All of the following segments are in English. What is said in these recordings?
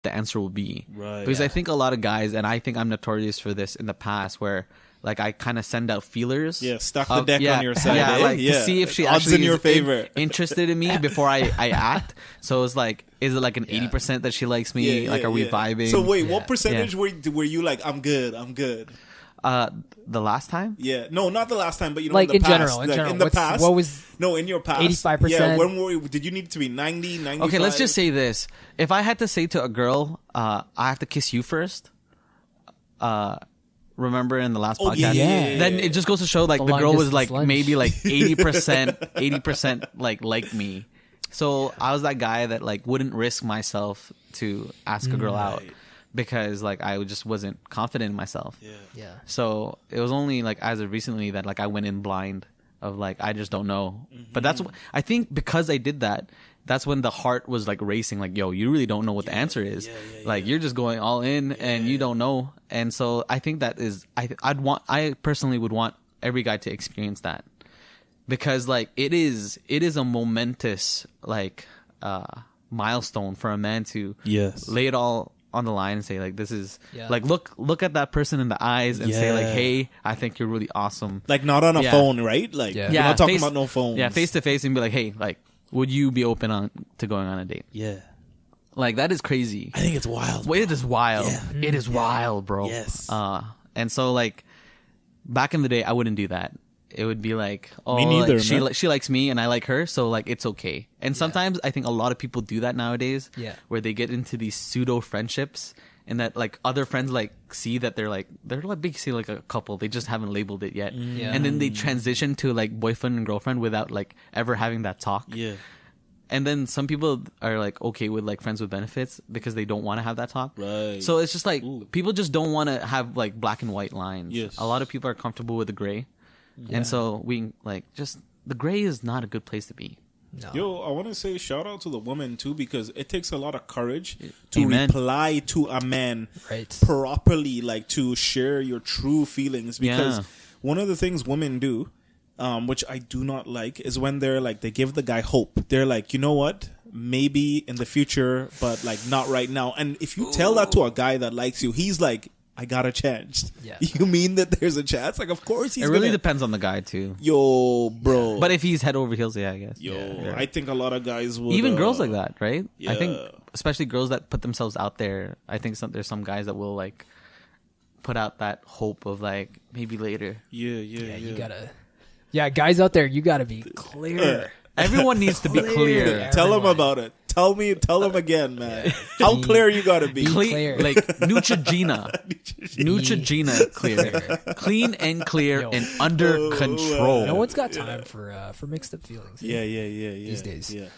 the answer will be. Right. Because I think a lot of guys, and I think I'm notorious for this in the past, where like I kind of send out feelers. Yeah, stack the deck on your side. Yeah, like to see if she odds actually in your is favor. interested in me before I act. So it's like, is it like an 80% that she likes me? Like, are we vibing? So wait, what percentage were you like, I'm good? The last time? Yeah. No, not the last time, but you know, like in the past. general, In the past. What was no, in your past. 85%? Yeah, did you need it to be 90, 95? Okay, let's just say this. If I had to say to a girl, I have to kiss you first, remember in the last podcast? Yeah. Then it just goes to show, like, the girl was, like, maybe, like, 80% like me. So I was that guy that, like, wouldn't risk myself to ask a girl out. Because, like, I just wasn't confident in myself. Yeah. So it was only, like, as of recently that, like, I went in blind of, like, I just don't know. But that's I think because I did that, that's when the heart was, like, racing. Like, yo, you really don't know what the answer is. Like, you're just going all in and you don't know. And so I think that is, I personally would want every guy to experience that. Because, like, it is a momentous, like, milestone for a man to lay it all on the line and say, like, this is like, look at that person in the eyes and say, like, hey, I think you're really awesome. Like, not on a phone, right? Like, you're not talking about no phones. Yeah, face to face, and be like, hey, like, would you be open to going on a date? Yeah. Like, that is crazy. I think it's wild. Well, it is wild. Yeah. It is wild, bro. Yes. And so, like, back in the day, I wouldn't do that. It would be like, oh, me neither, like, she likes me and I like her, so, like, it's okay. And sometimes I think a lot of people do that nowadays, where they get into these pseudo friendships, and that, like, other friends, like, see that they're basically like a couple. They just haven't labeled it yet, and then they transition to, like, boyfriend and girlfriend without, like, ever having that talk. Yeah. And then some people are, like, okay with, like, friends with benefits because they don't want to have that talk. Right. So it's just like people just don't want to have, like, black and white lines. Yes. A lot of people are comfortable with the gray. And so we, like, just, the gray is not a good place to be. No. Yo, I want to say shout out to the woman too, because it takes a lot of courage to reply to a man properly, like, to share your true feelings. Because one of the things women do, which I do not like, is when they're like, they give the guy hope. They're like, you know what? Maybe in the future, but, like, not right now. And if you tell that to a guy that likes you, he's like, I got a chance. Yeah. You mean that there's a chance? Like, of course he's It really depends on the guy too. Yo, bro. But if he's head over heels, I guess. Yo, I think a lot of guys would... Even girls like that, right? Yeah. I think, especially girls that put themselves out there, I think there's some guys that will, like, put out that hope of, like, maybe later. Yeah. You gotta... Yeah, guys out there, you gotta be clear. Everyone needs to be clear. Tell them about it. Tell them again, man. How clear you gotta be. Clear. Like, Neutrogena. Neutrogena clear. Clean and clear and under control. No one's got time for mixed up feelings. Yeah. These days. Yeah.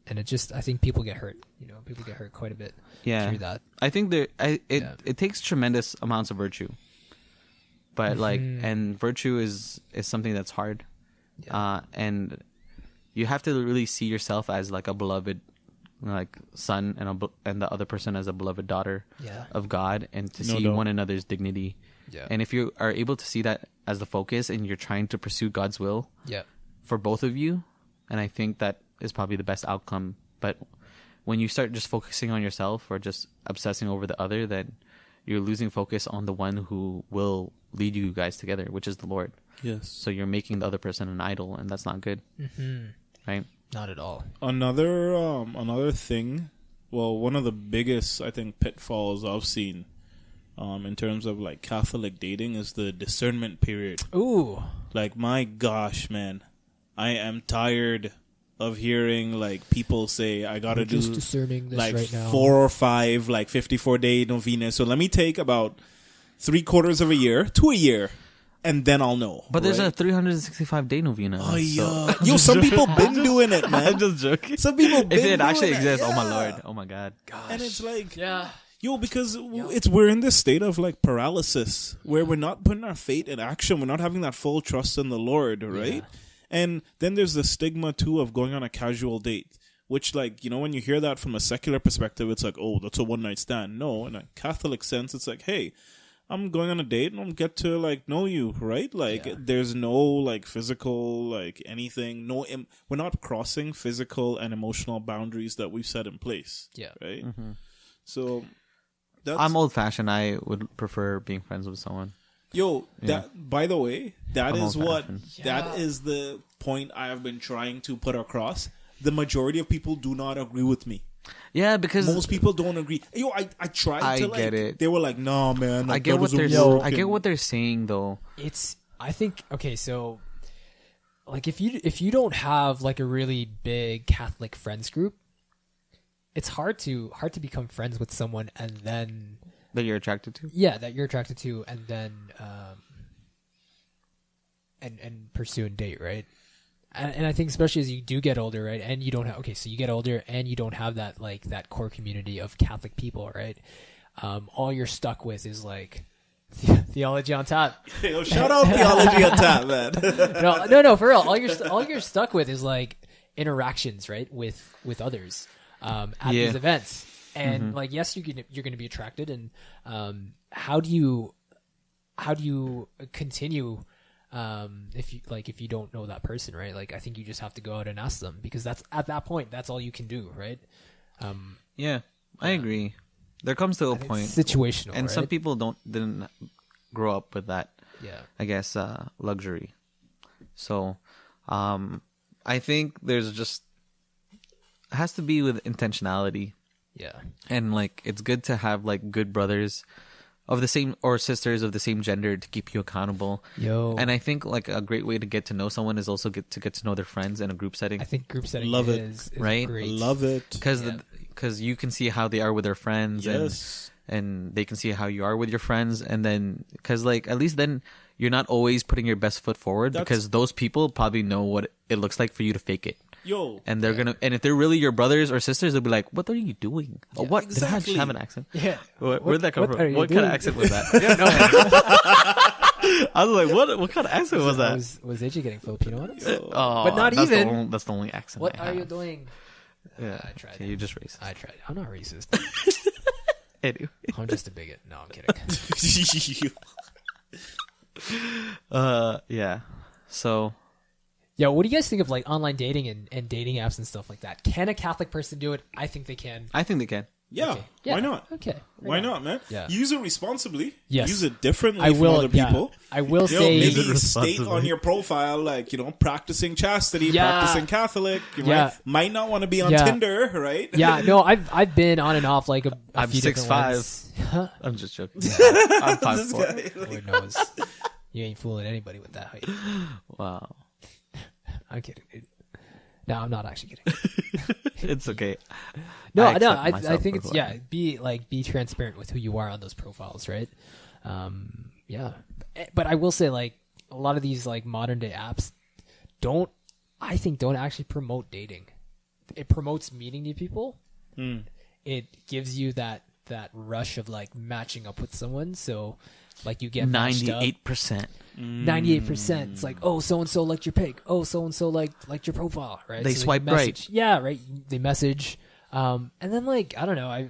And it just, I think people get hurt. You know, people get hurt quite a bit through that. I think it takes tremendous amounts of virtue. But, like, and virtue is something that's hard. Yeah. And you have to really see yourself as, like, a beloved, like, son, and the other person as a beloved daughter of God, and to see one another's dignity. Yeah. And if you are able to see that as the focus, and you're trying to pursue God's will for both of you, and I think that is probably the best outcome. But when you start just focusing on yourself or just obsessing over the other, then you're losing focus on the one who will lead you guys together, which is the Lord. Yes. So you're making the other person an idol, and that's not good. Right? Not at all. Another thing, well, one of the biggest, I think, pitfalls I've seen in terms of, like, Catholic dating is the discernment period. Ooh. Like, my gosh, man. I am tired of hearing, like, people say, I gotta do, discerning this like, right now. 4 or 5, like, 54-day novenas. So let me take about 3/4 of a year to a year, and then I'll know. But there's a 365-day novena. Oh, yeah. Yo, some people been doing it, man. I'm just joking. Some people been if it actually doing exists, it. oh my Lord. Oh my God. Gosh. And it's like... Yeah. Yo, because we're in this state of, like, paralysis where we're not putting our faith in action. We're not having that full trust in the Lord, right? Yeah. And then there's the stigma, too, of going on a casual date, which, like, you know, when you hear that from a secular perspective, it's like, oh, that's a one-night stand. No, in a Catholic sense, it's like, hey, I'm going on a date and I'll get to, like, know you, right? Like, there's no, like, physical, like, anything. We're not crossing physical and emotional boundaries that we've set in place. Yeah. Right? Mm-hmm. So that's, I'm old fashioned. I would prefer being friends with someone. Yo, by the way, that is the point I have been trying to put across. The majority of people do not agree with me. Yeah, because most people don't agree. Yo, I tried to get it. They were like, "No, man." Like, I get what they're saying though. I think okay, so like if you don't have like a really big Catholic friends group, it's hard to become friends with someone and then that you're attracted to. Yeah, that you're attracted to, and then and pursue and date, right? And I think especially as you do get older, right? And you don't have so you get older and you don't have that like that core community of Catholic people, right? All you're stuck with is like theology on tap. Yo, shout out theology on tap, man. no, for real. All you're stuck with is like interactions, right, with others at these events, and like yes, you're gonna be attracted, and how do you continue? If you don't know that person, right? Like I think you just have to go out and ask them, because that's at that point that's all you can do, right? I agree. There comes to a point situational, and right? some people didn't grow up with that. Yeah, I guess luxury. So, I think there's just it has to be with intentionality. Yeah, and like it's good to have like good brothers of the same or sisters of the same gender to keep you accountable. And I think like a great way to get to know someone is also get to know their friends in a group setting. I think group setting is right. Great. Love it because you can see how they are with their friends, and they can see how you are with your friends, and then because like at least then you're not always putting your best foot forward, because those people probably know what it looks like for you to fake it. And they're gonna, and if they're really your brothers or sisters, they'll be like, "What are you doing? Oh, what? Exactly. Did I have an accent? Yeah. Where'd that come from? What doing? kind of accent was that?" I was like, "What kind of accent was that?" Was AJ getting Filipino on us? But not even. That's the only accent. What are you doing? Yeah, I tried. Okay, you just racist. I tried. I'm not racist. Anyway. I'm just a bigot. No, I'm kidding. Yeah. So. Yeah, what do you guys think of like online dating and dating apps and stuff like that? Can a Catholic person do it? I think they can. I think they can. Yeah, okay. Yeah. Why not? Okay. Why not, man? Yeah. Use it responsibly. Yes. Use it differently from other people. I will say... Maybe state on your profile, like, practicing chastity, practicing Catholic. Might not want to be on Tinder, right? Yeah, no, I've been on and off like I'm few 6'5". Huh? I'm just joking. I'm 5'4". Lord knows. You ain't fooling anybody with that height. Wow. I'm kidding, dude. No, I'm not actually kidding. It's okay. I think it's be transparent with who you are on those profiles, right? But I will say, like, a lot of these like modern day apps don't actually promote dating. It promotes meeting new people. It gives you that rush of like matching up with someone, so like you get 98%. 98%. It's like, oh, so and so liked your pic. Oh, so and so liked your profile. Right? They swipe right. Yeah, right. They message, and then like I don't know.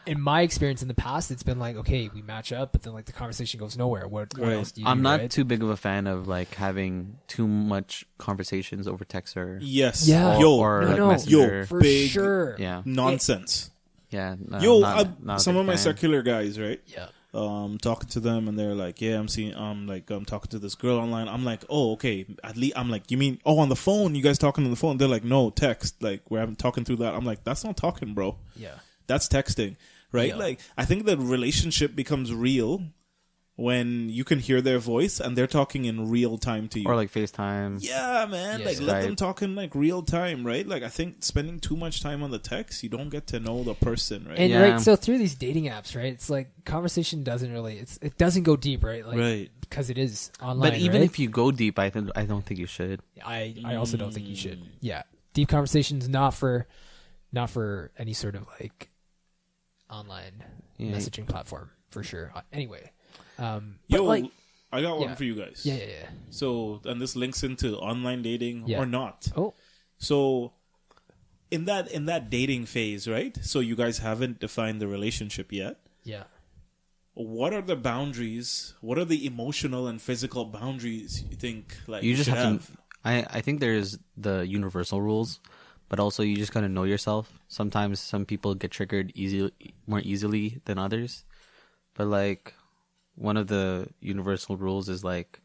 In my experience in the past, it's been like, okay, we match up, but then like the conversation goes nowhere. What else do you? I'm do, not right? too big of a fan of like having too much conversations over text or Yeah. or Messenger. For big sure. Yeah. Nonsense. Yeah. Not some of my secular guys, right? Yeah. Talking to them, and they're like, "Yeah, I'm talking to this girl online." I'm like, "Oh, okay." At least I'm like, "You mean on the phone? You guys talking on the phone?" They're like, "No, text. Like we're talking through that." I'm like, "That's not talking, bro. Yeah, that's texting, right?" Yeah. Like I think the relationship becomes real when you can hear their voice and they're talking in real time to you, or like FaceTime. Yeah, man. Yeah. Like let them talk in like real time, right? Like I think spending too much time on the text, you don't get to know the person, right? And right, so through these dating apps, right, it's like conversation doesn't really, it doesn't go deep, right? Like, right. Because it is online. But even right? if you go deep, I don't think you should. I also don't think you should. Yeah, deep conversations not for any sort of like online messaging platform for sure. Anyway. Yo, like, I got one for you guys. Yeah. So, and this links into online dating or not. Oh. So, in that dating phase, right? So you guys haven't defined the relationship yet. Yeah. What are the boundaries? What are the emotional and physical boundaries you think like you just should have to? I think there's the universal rules, but also you just gotta know yourself. Sometimes some people get triggered more easily than others, but like one of the universal rules is like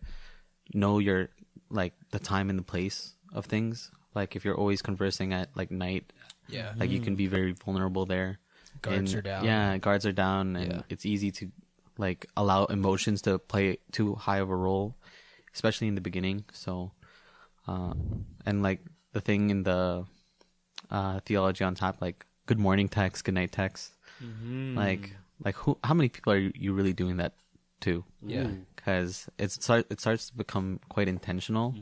know your like the time and the place of things. Like if you're always conversing at like night, like you can be very vulnerable there. Guards are down. Yeah, guards are down, and it's easy to like allow emotions to play too high of a role, especially in the beginning. So, and like the thing in the theology on top, like good morning text, good night text, like how many people are you really doing that to? Yeah, because it starts to become quite intentional,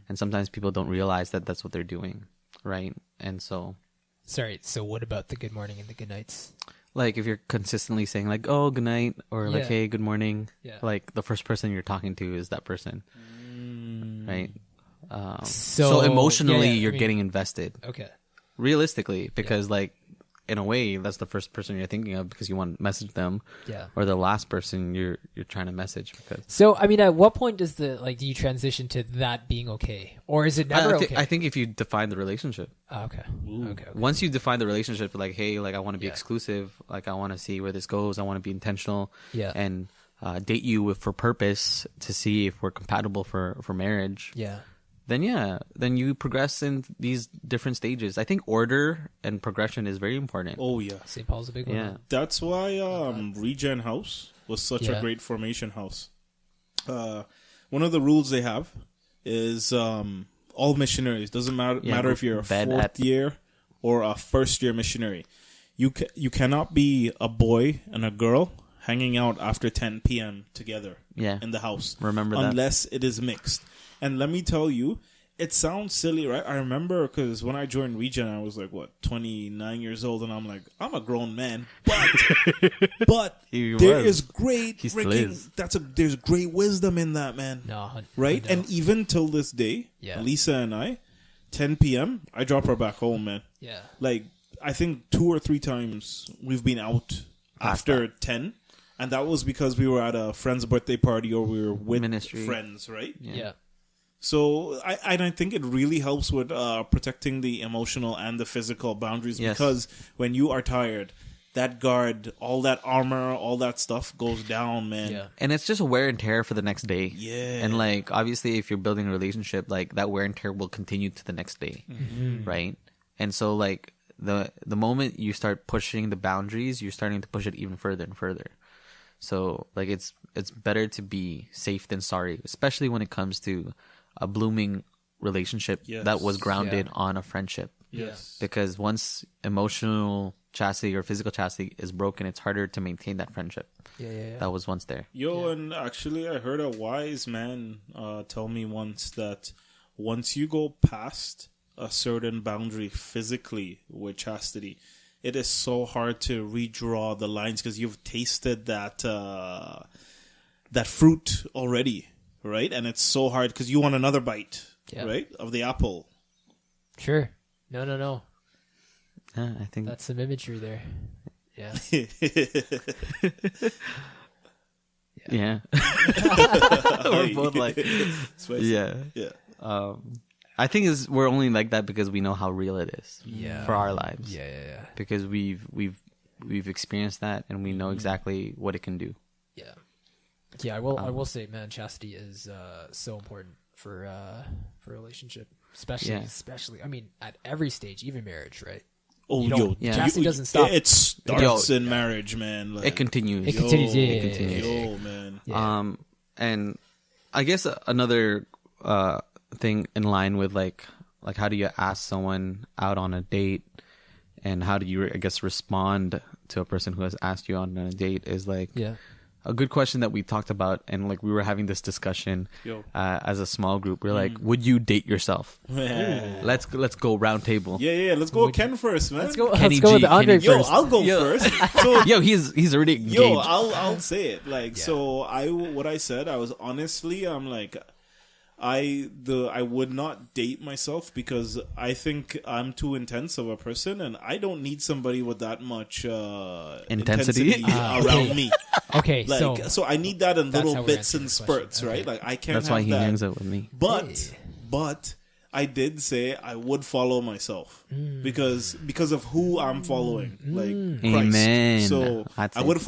and sometimes people don't realize that that's what they're doing, right? And so, sorry. So what about the good morning and the good nights? like if you're consistently saying like, oh, good night, or like, hey, good morning, like the first person you're talking to is that person, right? So emotionally you're getting invested, okay, realistically, because like in a way that's the first person you're thinking of because you want to message them, or the last person you're trying to message. Because so I mean, at what point does do you transition to that being okay, or is it never okay? I think if you define the relationship. Okay. Once you define the relationship, like, hey, like I want to be exclusive, like I want to see where this goes, I want to be intentional, and date you for purpose to see if we're compatible for marriage. Then you progress in these different stages. I think order and progression is very important. Oh yeah, St. Paul's a big one. Yeah, that's why Regen House was such a great formation house. One of the rules they have is all missionaries, doesn't matter if you're a fourth year or a first year missionary, you cannot be a boy and a girl hanging out after 10 p.m. together in the house. Remember that. Unless it is mixed. And let me tell you, it sounds silly, right? I remember because when I joined Regen, I was like, 29 years old, and I'm like, I'm a grown man. But there's great there's great wisdom in that, man. No, right? And even till this day, Lisa and I, 10 p.m., I drop her back home, man. Yeah. Like, I think 2 or 3 times we've been out after 10. And that was because we were at a friend's birthday party or we were with friends, right? Yeah. So I think it really helps with protecting the emotional and the physical boundaries because when you are tired, that guard, all that armor, all that stuff goes down, man. Yeah. And it's just a wear and tear for the next day. Yeah. And like obviously if you're building a relationship, like that wear and tear will continue to the next day. Right? And so like the moment you start pushing the boundaries, you're starting to push it even further and further. So like it's better to be safe than sorry, especially when it comes to a blooming relationship that was grounded on a friendship. Yes. Because once emotional chastity or physical chastity is broken, it's harder to maintain that friendship. That was once there. And actually I heard a wise man tell me once that once you go past a certain boundary physically with chastity, it is so hard to redraw the lines because you've tasted that fruit already. Right? And it's so hard because you want another bite, right? Of the apple. Sure. No. I think that's some imagery there. Yeah. Yeah. We're both like, yeah. I think we're only like that because we know how real it is for our lives. Yeah. Because we've experienced that and we know exactly what it can do. Yeah. Yeah, I will say, man, chastity is so important for a relationship, especially. I mean, at every stage, even marriage, right? Chastity doesn't stop. It starts in marriage, man. Like, it continues. It continues. It continues. Man. Yeah. And I guess another thing in line with like how do you ask someone out on a date, and how do you respond to a person who has asked you on a date is like a good question that we talked about, and like we were having this discussion as a small group. We're like, would you date yourself? Let's go round table. Let's go Ken first, man. Let's go with the Andre first. I'll go first. So, he's already engaged. I'll say it. Like, so what I said, I was honestly, I'm like, I would not date myself because I think I'm too intense of a person, and I don't need somebody with that much intensity around me. Okay, so I need that in little bits and spurts, right? Like I can't. That's why he hangs out with me. But I did say I would follow myself because of who I'm following, like Christ. Amen. So That's I it. would